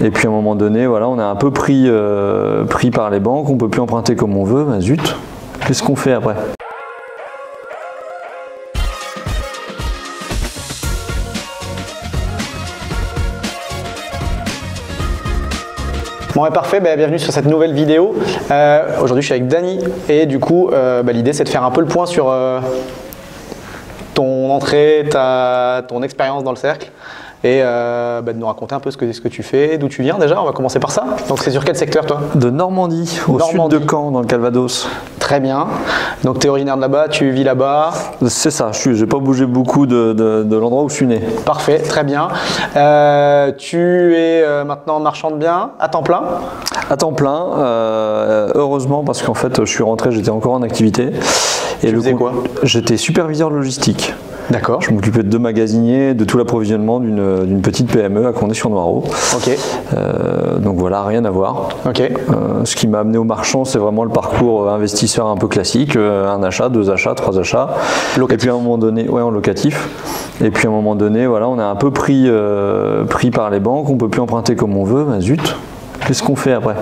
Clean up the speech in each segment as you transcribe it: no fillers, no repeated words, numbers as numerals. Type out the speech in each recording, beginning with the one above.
Et puis à un moment donné, voilà, on est un peu pris par les banques, on ne peut plus emprunter comme on veut, bah zut, qu'est-ce qu'on fait après? Bon et parfait, bienvenue sur cette nouvelle vidéo. Aujourd'hui je suis avec Dany et du coup l'idée c'est de faire un peu le point sur ton entrée, ton expérience dans le cercle et de nous raconter un peu ce que tu fais, d'où tu viens déjà. On va commencer par ça. Donc c'est sur quel secteur toi? De Normandie, au sud de Caen, dans le Calvados. Très bien. Donc tu es originaire de là-bas, tu vis là-bas? C'est ça, je n'ai pas bougé beaucoup de l'endroit où je suis né. Parfait, très bien. Tu es maintenant marchand de biens à temps plein? À temps plein, heureusement parce qu'en fait je suis rentré, j'étais encore en activité. Et tu faisais quoi? J'étais superviseur logistique. D'accord. Je m'occupais de 2 magasiniers, de tout l'approvisionnement d'une petite PME à Condé-sur-Noireau. Ok. Donc voilà, rien à voir. Ok. Ce qui m'a amené au marchand, c'est vraiment le parcours investisseur un peu classique, un achat, 2 achats, 3 achats. Locatif. Et puis à un moment donné, ouais, en locatif. Et puis à un moment donné, voilà, on est un peu pris par les banques, on ne peut plus emprunter comme on veut, bah zut, qu'est-ce qu'on fait après?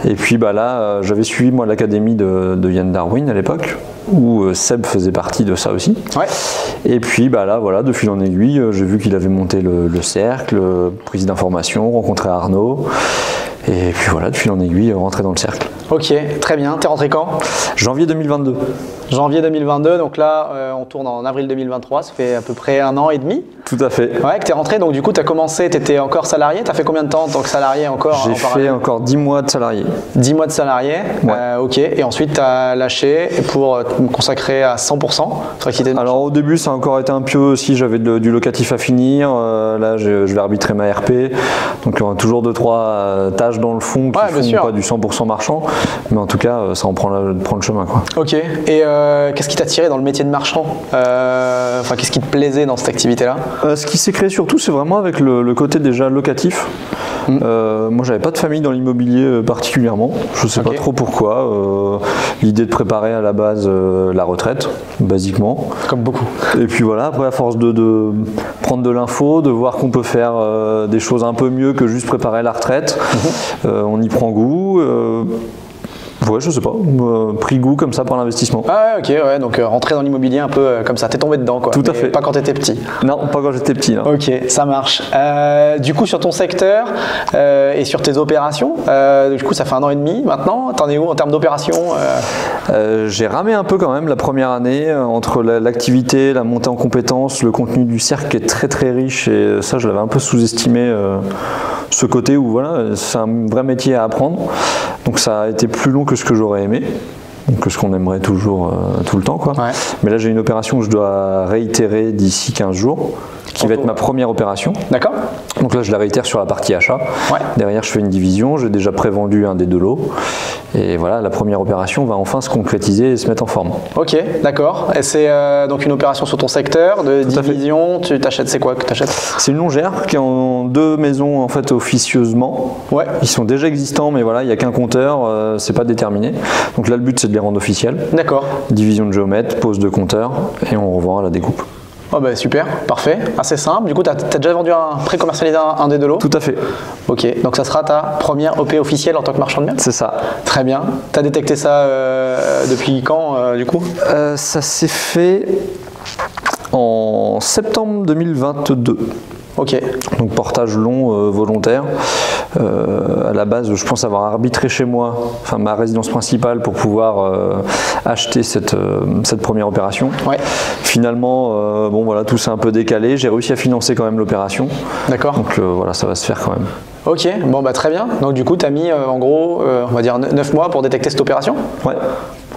Et puis là, j'avais suivi moi l'académie de Yann Darwin à l'époque, où Seb faisait partie de ça aussi. Ouais. Et puis là, voilà, de fil en aiguille, j'ai vu qu'il avait monté le cercle, prise d'information, rencontré Arnaud. Et puis voilà, de fil en aiguille, rentré dans le cercle. Ok, très bien. T'es rentré quand? Janvier 2022. Janvier 2022, donc là on tourne en avril 2023, ça fait à peu près 1 an et demi. Tout à fait. Ouais, que tu es rentré, donc du coup tu as commencé, tu étais encore salarié, tu as fait combien de temps en tant que salarié encore? J'ai fait encore 10 mois de salarié. 10 mois de salarié, ouais. Ok, et ensuite tu as lâché pour me consacrer à 100%. Alors au début ça a encore été un peu aussi, j'avais du locatif à finir, là je vais arbitrer ma RP, donc il y aura toujours 2-3 tâches dans le fond qui font pas du 100% marchand, mais en tout cas ça en prend le chemin, quoi. Ok, et qu'est-ce qui t'a tiré dans le métier de marchand? Qu'est-ce qui te plaisait dans cette activité-là? Ce qui s'est créé surtout, c'est vraiment avec le côté déjà locatif. Moi, j'avais pas de famille dans l'immobilier particulièrement. Je sais pas trop pourquoi. L'idée de préparer à la base la retraite, basiquement. Comme beaucoup. Et puis voilà, après, à force de prendre de l'info, de voir qu'on peut faire des choses un peu mieux que juste préparer la retraite, on y prend goût. Ouais, je sais pas, pris goût comme ça par l'investissement. Ah ok, ouais, donc rentrer dans l'immobilier un peu comme ça, t'es tombé dedans quoi. Tout à fait. Pas quand t'étais petit. Non, pas quand j'étais petit. Non. Ok, ça marche. Du coup sur ton secteur et sur tes opérations, du coup ça fait 1 an et demi maintenant, t'en es où en termes d'opérations? J'ai ramé un peu quand même la première année entre l'activité, la montée en compétences, le contenu du cercle qui est très très riche et ça je l'avais un peu sous-estimé. Ce côté où voilà, c'est un vrai métier à apprendre, donc ça a été plus long que ce que j'aurais aimé, que ce qu'on aimerait toujours tout le temps, quoi. Ouais. Mais là j'ai une opération que je dois réitérer d'ici 15 jours, qui va être ma première opération. D'accord. Donc là je la réitère sur la partie achat. Ouais. Derrière je fais une division, j'ai déjà prévendu un des 2 lots. Et voilà, la première opération va enfin se concrétiser et se mettre en forme. Ok, d'accord. Et c'est donc une opération sur ton secteur de division. Tu t'achètes, c'est quoi que tu achètes? C'est une longère qui est en 2 maisons en fait officieusement. Ouais. Ils sont déjà existants, mais voilà, il n'y a qu'un compteur, c'est pas déterminé. Donc là le but c'est de les rendre officiels. D'accord. Division de géomètre, pose de compteur et on revend à la découpe. Oh bah super, parfait, assez simple. Du coup, tu as déjà vendu pré-commercialisé un des 2 lots? Tout à fait. Ok, donc ça sera ta première OP officielle en tant que marchand de biens? C'est ça. Très bien. Tu as détecté ça depuis quand du coup? Ça s'est fait en septembre 2022. Ok. Donc portage long volontaire. À la base, je pense avoir arbitré chez moi, enfin ma résidence principale, pour pouvoir acheter cette première opération. Ouais. Finalement, bon voilà, tout s'est un peu décalé. J'ai réussi à financer quand même l'opération. D'accord. Donc voilà, ça va se faire quand même. Ok, bon bah très bien. Donc du coup, tu as mis en gros, on va dire 9 mois pour détecter cette opération? Ouais.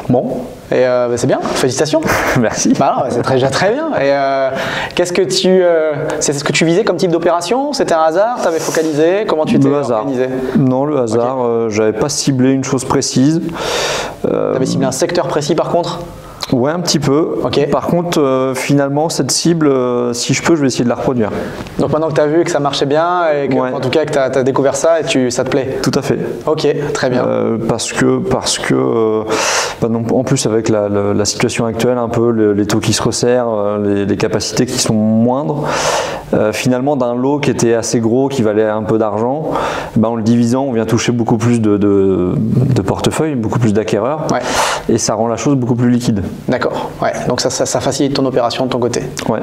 Bon, et c'est bien, félicitations. Merci. Bah c'est déjà très bien. Et qu'est-ce que c'est ce que tu visais comme type d'opération? C'était un hasard? Tu avais focalisé? Comment tu t'es organisé? Non, le hasard, j'avais pas ciblé une chose précise. Tu avais ciblé un secteur précis par contre? Ouais, un petit peu. Okay. Par contre, finalement, cette cible, si je peux, je vais essayer de la reproduire. Donc maintenant que tu as vu que ça marchait bien, et que, en tout cas que tu as découvert ça, et ça te plaît? Tout à fait. Ok, très bien. Parce que En plus avec la situation actuelle, un peu les taux qui se resserrent, les capacités qui sont moindres, finalement d'un lot qui était assez gros, qui valait un peu d'argent, en le divisant on vient toucher beaucoup plus de portefeuille, beaucoup plus d'acquéreurs, et ça rend la chose beaucoup plus liquide. D'accord, ouais. Donc ça facilite ton opération de ton côté. Ouais.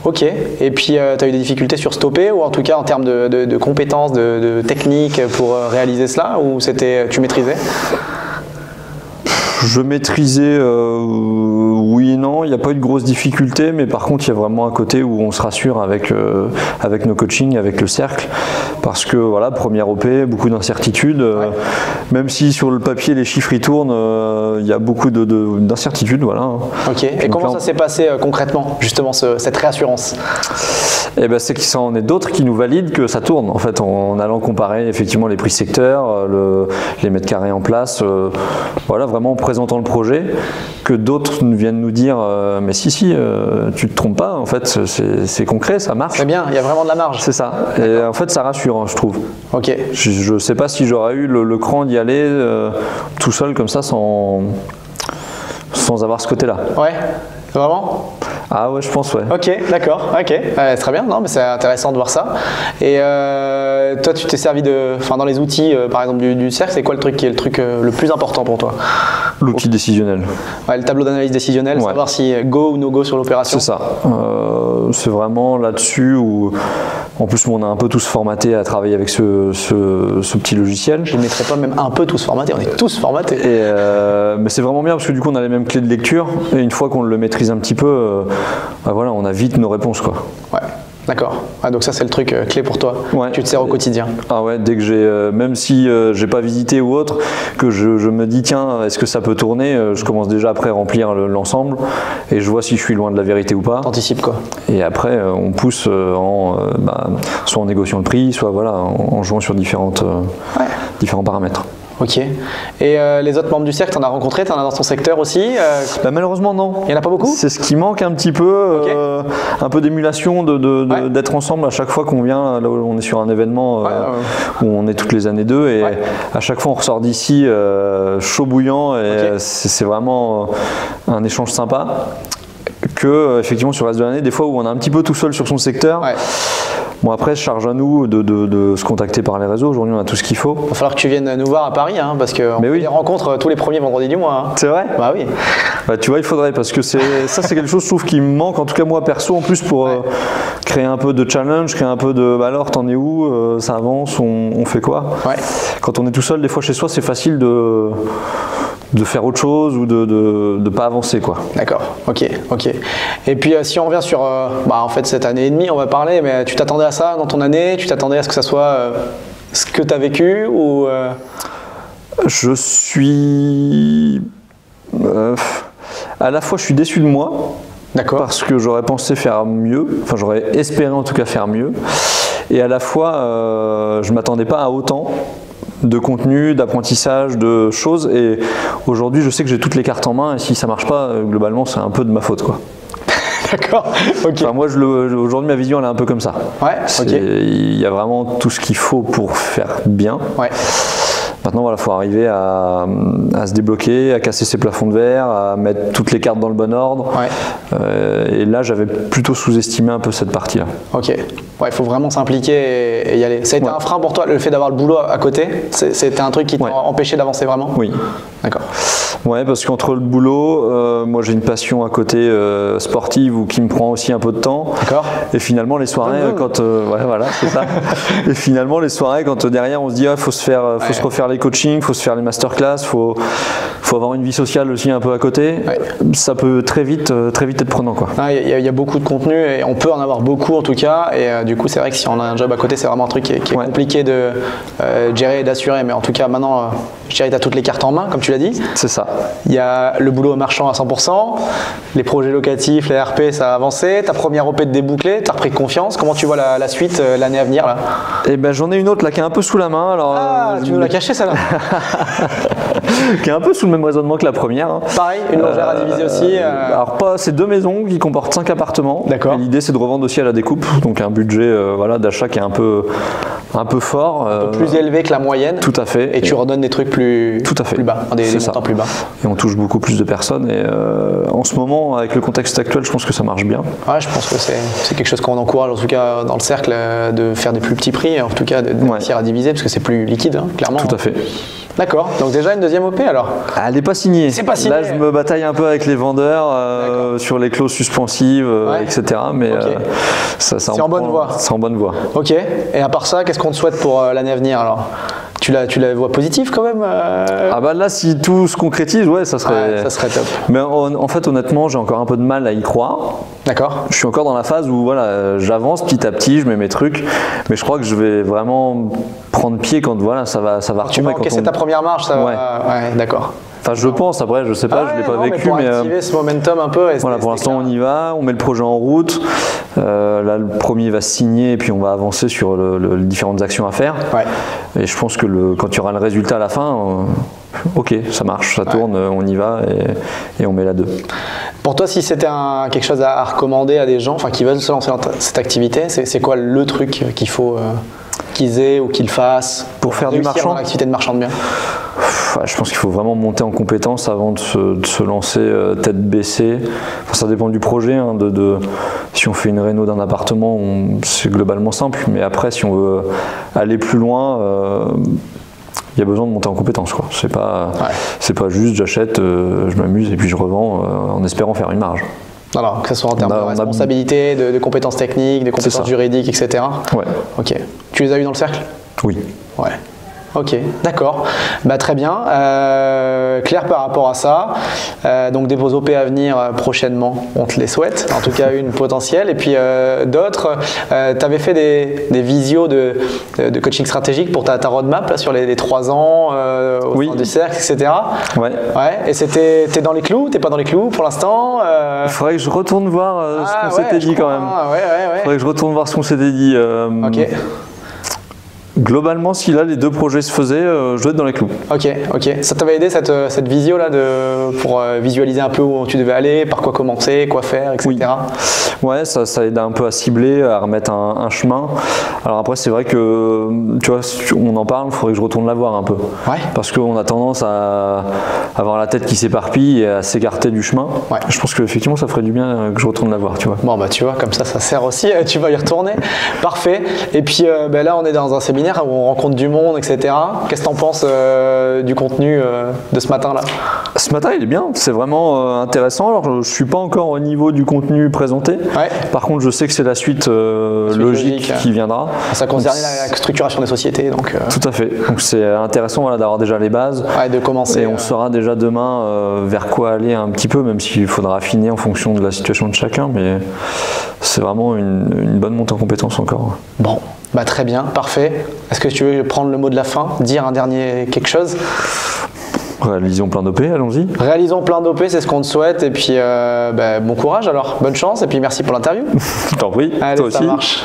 Ok, et puis tu as eu des difficultés sur stopper, ou en tout cas en termes de compétences, de techniques pour réaliser cela, ou tu maîtrisais? Je maîtrisais, oui et non, il n'y a pas eu de grosses difficultés, mais par contre il y a vraiment un côté où on se rassure avec nos coachings, avec le cercle, parce que voilà, première OP, beaucoup d'incertitudes, même si sur le papier les chiffres y tournent, il y a beaucoup d'incertitudes. Voilà. Ok, et comment ça s'est passé concrètement, justement, cette réassurance? Eh ben, c'est qu'il s'en est d'autres qui nous valident que ça tourne, en fait, en allant comparer effectivement les prix secteurs, les mètres carrés en place, voilà, vraiment en présentant le projet, que d'autres viennent nous dire mais si, tu te trompes pas, en fait, c'est concret, ça marche. C'est bien, il y a vraiment de la marge. C'est ça, et en fait ça rassure, je trouve. Ok. Je ne sais pas si j'aurais eu le cran d'y aller tout seul comme ça, sans avoir ce côté-là. Ouais, vraiment? Ah ouais, je pense, ouais. Ok, d'accord, ok, très bien, non mais c'est intéressant de voir ça. Et toi tu t'es servi dans les outils par exemple du cercle, c'est quoi le truc qui est le plus important pour toi? L'outil décisionnel. Ouais, le tableau d'analyse décisionnelle, savoir si go ou no go sur l'opération. C'est ça, c'est vraiment là-dessus où en plus on a un peu tous formaté à travailler avec ce petit logiciel. Je ne mettrais pas même un peu tous formatés, on est tous formatés. Mais c'est vraiment bien parce que du coup on a les mêmes clés de lecture et une fois qu'on le maîtrise un petit peu, voilà, on a vite nos réponses, quoi. Ouais. D'accord. Ah, donc ça c'est le truc clé pour toi. Ouais. Tu te sers au quotidien. Ah ouais, dès que j'ai, même si j'ai pas visité ou autre, que je me dis tiens, est-ce que ça peut tourner, je commence déjà après à remplir l'ensemble et je vois si je suis loin de la vérité ou pas. T'anticipes quoi. Et après on pousse soit en négociant le prix, soit voilà, en jouant sur différents paramètres. Ok. Et les autres membres du cercle, t'en as rencontré, t'en as dans ton secteur aussi Malheureusement non. Il n'y en a pas beaucoup? C'est ce qui manque un petit peu, un peu d'émulation, d'être ensemble à chaque fois qu'on vient, là où on est sur un événement où on est toutes les années deux et à chaque fois on ressort d'ici chaud bouillant et c'est vraiment un échange sympa. Que effectivement sur le reste de l'année, des fois où on est un petit peu tout seul sur son secteur. Bon après, charge à nous de se contacter par les réseaux. Aujourd'hui, on a tout ce qu'il faut. Il va falloir que tu viennes nous voir à Paris, parce qu'on fait des rencontres tous les premiers vendredis du mois. C'est vrai? Bah oui. Bah, tu vois, il faudrait, parce que ça, c'est quelque chose, je trouve, qui me manque, en tout cas moi perso, en plus pour créer un peu de challenge, créer un peu de alors, t'en es où? Ça avance, on fait quoi? Quand on est tout seul, des fois chez soi, c'est facile de faire autre chose ou de ne pas avancer, quoi. D'accord, ok. Et puis si on revient sur en fait cette année et demie, on va parler, mais tu t'attendais à ça dans ton année? Tu t'attendais à ce que ça soit ce que tu as vécu ou Je suis à la fois je suis déçu de moi. D'accord. Parce que j'aurais pensé faire mieux, enfin j'aurais espéré en tout cas faire mieux. Et à la fois je m'attendais pas à autant de contenu, d'apprentissage, de choses, et aujourd'hui je sais que j'ai toutes les cartes en main et si ça marche pas, globalement c'est un peu de ma faute, quoi. D'accord, ok. Enfin, moi aujourd'hui ma vision elle est un peu comme ça. Il y a vraiment tout ce qu'il faut pour faire bien. Maintenant, voilà, faut arriver à se débloquer, à casser ses plafonds de verre, à mettre toutes les cartes dans le bon ordre. Et là, j'avais plutôt sous-estimé un peu cette partie-là. Ok. Il faut vraiment s'impliquer et y aller. Ça a été un frein pour toi, le fait d'avoir le boulot à côté? C'était un truc qui t'a empêché d'avancer vraiment? Oui. D'accord. Ouais, parce qu'entre le boulot, moi j'ai une passion à côté sportive ou qui me prend aussi un peu de temps. D'accord. Et finalement, les soirées, quand voilà, c'est ça. Et finalement, les soirées, quand derrière on se dit, faut se refaire les coachings, faut se faire les masterclass, faut avoir une vie sociale aussi un peu à côté. Ça peut très vite être prenant, quoi. Il y a beaucoup de contenu et on peut en avoir beaucoup en tout cas. Et du coup, c'est vrai que si on a un job à côté, c'est vraiment un truc qui est compliqué de gérer et d'assurer. Mais en tout cas, maintenant, je dirais que tu as toutes les cartes en main, comme tu l'as dit. C'est ça. Il y a le boulot marchand à 100%, les projets locatifs, les RP, ça a avancé, ta première OP de débouclée, tu as repris confiance. Comment tu vois la suite, l'année à venir là? Eh ben, j'en ai une autre là qui est un peu sous la main. Alors, tu nous l'as cachée celle-là. qui est un peu sous le même raisonnement que la première. Hein. Pareil, une longère à diviser aussi. Alors pas, c'est 2 maisons qui comportent 5 appartements. D'accord. Et l'idée c'est de revendre aussi à la découpe, donc un budget voilà, d'achat qui est un peu fort. Un peu plus élevé que la moyenne. Tout à fait. Et tu redonnes des trucs plus bas, des montants plus bas. Et on touche beaucoup plus de personnes. Et en ce moment, avec le contexte actuel, je pense que ça marche bien. Ouais, je pense que c'est quelque chose qu'on encourage, en tout cas dans le cercle, de faire des plus petits prix, en tout cas de réussir à diviser, parce que c'est plus liquide, hein, clairement. Tout à fait. D'accord, donc déjà une deuxième OP alors? Elle n'est pas signée. C'est pas signé. Là, je me bataille un peu avec les vendeurs sur les clauses suspensives, etc. Mais c'est en bonne voie. C'est en bonne voie. Ok, et à part ça, qu'est-ce qu'on te souhaite pour l'année à venir alors? Tu la vois positive quand même Ah bah là, si tout se concrétise, ouais, ça serait top. Mais en fait, honnêtement, j'ai encore un peu de mal à y croire. D'accord. Je suis encore dans la phase où voilà, j'avance petit à petit, je mets mes trucs, mais je crois que je vais vraiment prendre pied quand voilà, ça va Tu vas encaisser ta première marche, ça va. Ouais, d'accord. Enfin, je pense, après, je sais pas, je l'ai pas vécu. Mais pour activer ce momentum un peu. Voilà, pour l'instant, on y va, on met le projet en route. Là, le premier va se signer et puis on va avancer sur les différentes actions à faire. Ouais. Et je pense que quand il y aura le résultat à la fin, ok, ça marche, ça tourne, on y va et on met la 2. Pour toi, si c'était quelque chose à recommander à des gens qui veulent se lancer dans cette activité, c'est quoi le truc qu'il faut qu'ils aient ou qu'ils fassent pour faire du marchand, l'activité de marchand de biens? Je pense qu'il faut vraiment monter en compétence avant de se lancer tête baissée. Enfin, ça dépend du projet. Hein, si on fait une réno d'un appartement, c'est globalement simple. Mais après, si on veut aller plus loin, il y a besoin de monter en compétence. C'est pas juste j'achète, je m'amuse et puis je revends en espérant faire une marge. Alors, que ce soit en termes de responsabilité, de compétences techniques, de compétences juridiques, etc. Ouais. Ok. Tu les as eu dans le cercle? Oui. Ouais. Ok, d'accord. Très bien. Clair par rapport à ça. Donc des beaux OP à venir prochainement, on te les souhaite. En tout cas, une potentielle. Et puis d'autres, tu avais fait des visios de coaching stratégique pour ta roadmap là, sur les 3 ans au sein du cercle, etc. Ouais. Et t'es dans les clous? T'es pas dans les clous pour l'instant? Il faudrait que je retourne voir ce qu'on s'était dit quand même. Il faudrait que je retourne voir ce qu'on s'était dit. Ok. Globalement, si là les 2 projets se faisaient, je dois être dans les clous. Ok. Ça t'avait aidé cette visio là pour visualiser un peu où tu devais aller, par quoi commencer, quoi faire, etc. Oui. Ouais, ça aide un peu à cibler, à remettre un chemin. Alors après, c'est vrai que tu vois, on en parle, il faudrait que je retourne la voir un peu. Ouais. Parce qu'on a tendance à avoir la tête qui s'éparpille et à s'écarter du chemin. Ouais. Je pense qu'effectivement, ça ferait du bien que je retourne la voir, tu vois. Bon tu vois, comme ça sert aussi. Tu vas y retourner. Parfait. Et puis là, on est dans un séminaire où on rencontre du monde, etc. Qu'est-ce que tu en penses du contenu de ce matin-là? Ce matin, il est bien, c'est vraiment intéressant. Alors, je ne suis pas encore au niveau du contenu présenté. Ouais. Par contre, je sais que c'est la suite logique qui viendra. Ça concerne la structuration des sociétés. Donc, Tout à fait. Donc, c'est intéressant d'avoir déjà les bases. Ouais, de commencer. Et on saura déjà demain vers quoi aller un petit peu, même s'il faudra affiner en fonction de la situation de chacun. Mais c'est vraiment une bonne montée en compétences encore. Bon. Très bien, parfait. Est-ce que tu veux prendre le mot de la fin, dire un dernier quelque chose? Réalisons plein d'OP, allons-y. Réalisons plein d'OP, c'est ce qu'on te souhaite. Et puis bon courage alors, bonne chance et puis merci pour l'interview. Je t'en prie, allez, toi aussi. Ça marche.